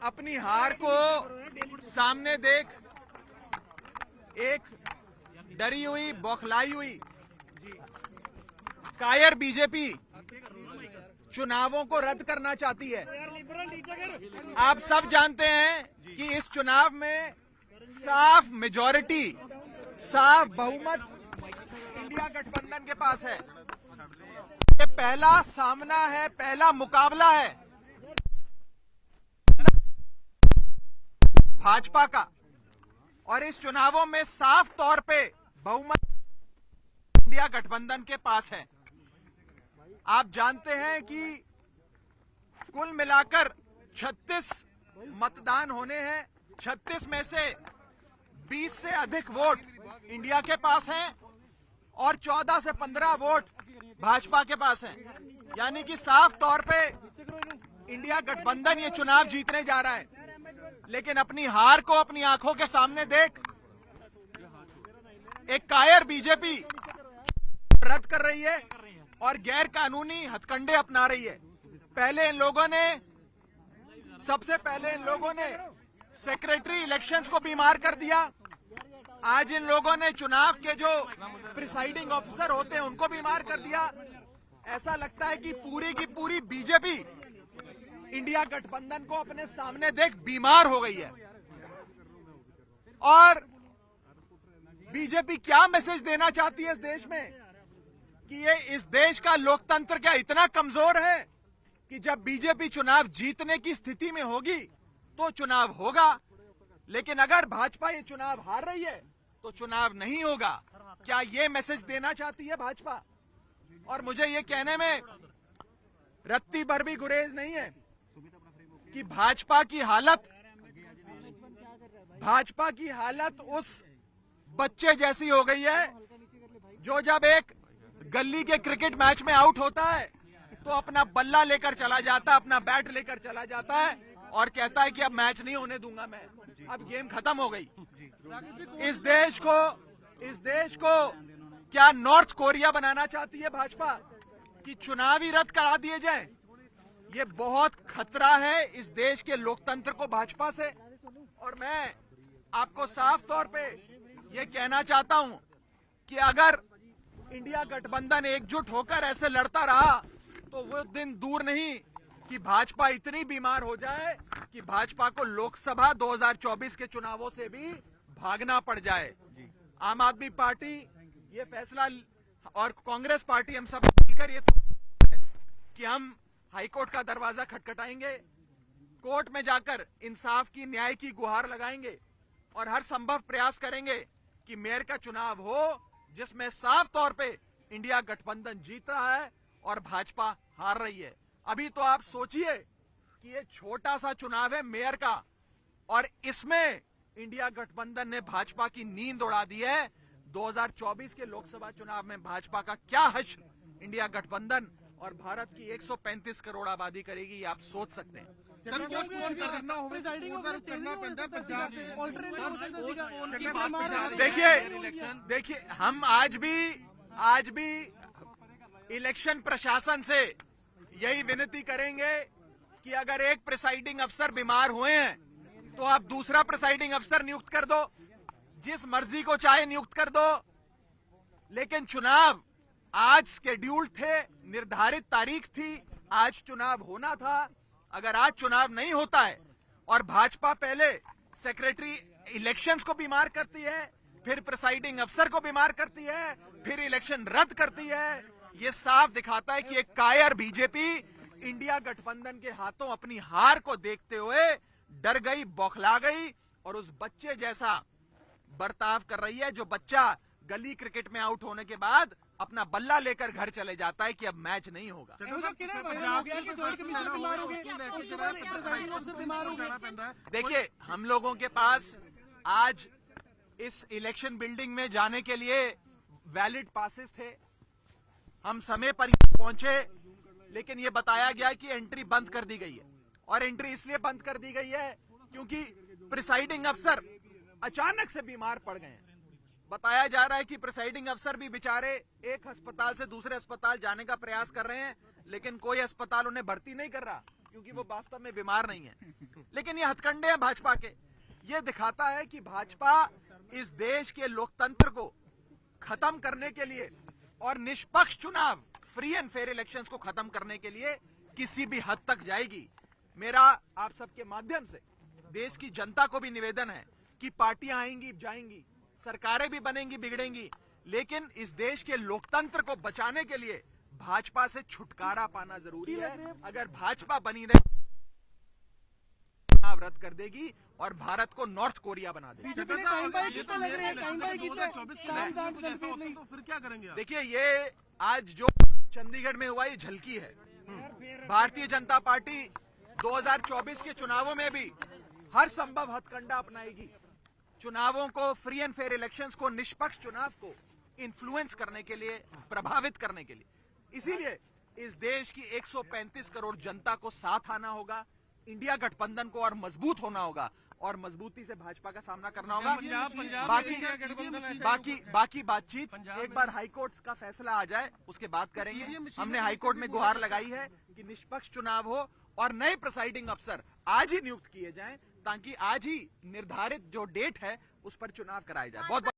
अपनी हार को सामने देख एक डरी हुई, बौखलाई हुई, कायर बीजेपी चुनावों को रद्द करना चाहती है। आप सब जानते हैं कि इस चुनाव में साफ मेजॉरिटी, साफ बहुमत इंडिया गठबंधन के पास है। ये पहला सामना है, पहला मुकाबला है भाजपा का, और इस चुनावों में साफ तौर पे बहुमत इंडिया गठबंधन के पास है। आप जानते हैं कि कुल मिलाकर 36 मतदान होने हैं। 36 में से 20 से अधिक वोट इंडिया के पास हैं और 14 से 15 वोट भाजपा के पास हैं। यानी कि साफ तौर पे इंडिया गठबंधन ये चुनाव जीतने जा रहा है। लेकिन अपनी हार को अपनी आंखों के सामने देख एक कायर बीजेपी रद्द कर रही है और गैर कानूनी हथकंडे अपना रही है। सबसे पहले इन लोगों ने सेक्रेटरी इलेक्शंस को बीमार कर दिया। आज इन लोगों ने चुनाव के जो प्रिसाइडिंग ऑफिसर होते हैं उनको बीमार कर दिया। ऐसा लगता है कि पूरी की पूरी बीजेपी इंडिया गठबंधन को अपने सामने देख बीमार हो गई है। और बीजेपी क्या मैसेज देना चाहती है इस देश में कि ये इस देश का लोकतंत्र क्या इतना कमजोर है कि जब बीजेपी चुनाव जीतने की स्थिति में होगी तो चुनाव होगा, लेकिन अगर भाजपा ये चुनाव हार रही है तो चुनाव नहीं होगा। क्या ये मैसेज देना चाहती है भाजपा? और मुझे ये कहने में रत्ती भर भी गुरेज नहीं है कि भाजपा की हालत उस बच्चे जैसी हो गई है जो जब एक गली के क्रिकेट मैच में आउट होता है तो अपना बल्ला लेकर चला जाता है, अपना बैट लेकर चला जाता है और कहता है कि अब मैच नहीं होने दूंगा मैं, अब गेम खत्म हो गई। इस देश को क्या नॉर्थ कोरिया बनाना चाहती है भाजपा कि चुनाव ही रद्द करा दिए जाए? ये बहुत खतरा है इस देश के लोकतंत्र को भाजपा से। और मैं आपको साफ तौर पे ये कहना चाहता हूं कि अगर इंडिया गठबंधन एकजुट होकर ऐसे लड़ता रहा तो वो दिन दूर नहीं कि भाजपा इतनी बीमार हो जाए कि भाजपा को लोकसभा 2024 के चुनावों से भी भागना पड़ जाए। आम आदमी पार्टी ये फैसला और कांग्रेस पार्टी हम सब मिलकर ये कि हम हाईकोर्ट का दरवाजा खटखटाएंगे, कोर्ट में जाकर इंसाफ की, न्याय की गुहार लगाएंगे और हर संभव प्रयास करेंगे कि मेयर का चुनाव हो जिसमें साफ तौर पे इंडिया गठबंधन जीत रहा है और भाजपा हार रही है। अभी तो आप सोचिए कि ये छोटा सा चुनाव है मेयर का और इसमें इंडिया गठबंधन ने भाजपा की नींद उड़ा दी है। 2024 के लोकसभा चुनाव में भाजपा का क्या हश्र इंडिया गठबंधन और भारत की 135 करोड़ आबादी करेगी, ये आप सोच सकते हैं। देखिए हम आज भी इलेक्शन प्रशासन से यही विनती करेंगे कि अगर एक प्रिसाइडिंग अफसर बीमार हुए हैं तो आप दूसरा प्रिसाइडिंग अफसर नियुक्त कर दो, जिस मर्जी को चाहे नियुक्त कर दो। लेकिन चुनाव आज शेड्यूल्ड थे, निर्धारित तारीख थी, आज चुनाव होना था। अगर आज चुनाव नहीं होता है और भाजपा पहले सेक्रेटरी इलेक्शंस को बीमार करती है, फिर प्रिसाइडिंग अफसर को बीमार करती है, फिर इलेक्शन रद्द करती है, ये साफ दिखाता है कि एक कायर बीजेपी इंडिया गठबंधन के हाथों अपनी हार को देखते हुए डर गई, बौखला गई और उस बच्चे जैसा बर्ताव कर रही है जो बच्चा गली क्रिकेट में आउट होने के बाद अपना बल्ला लेकर घर चले जाता है कि अब मैच नहीं होगा। देखिए हम लोगों के पास आज इस इलेक्शन बिल्डिंग में जाने के लिए वैलिड पासेस थे, हम समय पर पहुंचे, लेकिन ये बताया गया कि एंट्री बंद कर दी गई है। और एंट्री इसलिए बंद कर दी गई है क्योंकि प्रिसाइडिंग अफसर अचानक से बीमार पड़ गए हैं। बताया जा रहा है कि प्रिसाइडिंग अफसर भी बेचारे एक अस्पताल से दूसरे अस्पताल जाने का प्रयास कर रहे हैं, लेकिन कोई अस्पताल उन्हें भर्ती नहीं कर रहा। क्योंकि वो वास्तव में बीमार नहीं है, लेकिन ये हथकंडे हैं भाजपा के। ये दिखाता है कि भाजपा इस देश के लोकतंत्र को खत्म करने के लिए और निष्पक्ष चुनाव, फ्री एंड फेयर इलेक्शंस को खत्म करने के लिए किसी भी हद तक जाएगी। मेरा आप सबके माध्यम से देश की जनता को भी निवेदन है कि पार्टियां आएंगी जाएंगी, सरकारें भी बनेंगी बिगड़ेंगी, लेकिन इस देश के लोकतंत्र को बचाने के लिए भाजपा से छुटकारा पाना जरूरी है। अगर भाजपा बनी रहे चुनाव रद्द कर देगी और भारत को नॉर्थ कोरिया बना देगी। तो फिर क्या करेंगे? देखिए, ये आज जो चंडीगढ़ में हुआ ये झलकी है। भारतीय जनता पार्टी 2024 के चुनावों में भी हर संभव हथकंडा अपनाएगी, चुनावों को, फ्री एंड फेयर इलेक्शंस को, निष्पक्ष चुनाव को इन्फ्लुएंस करने के लिए, प्रभावित करने के लिए। इसीलिए इस देश की 135 करोड़ जनता को साथ आना होगा, इंडिया गठबंधन को और मजबूत होना होगा और मजबूती से भाजपा का सामना करना होगा। बाकी बातचीत एक बार हाईकोर्ट का फैसला आ जाए उसके बाद करेंगे। हमने हाईकोर्ट में गुहार लगाई है कि निष्पक्ष चुनाव हो और नए प्रिसाइडिंग अफसर आज ही नियुक्त किए जाएं, ताकि आज ही निर्धारित जो डेट है उस पर चुनाव कराए जाए। बहुत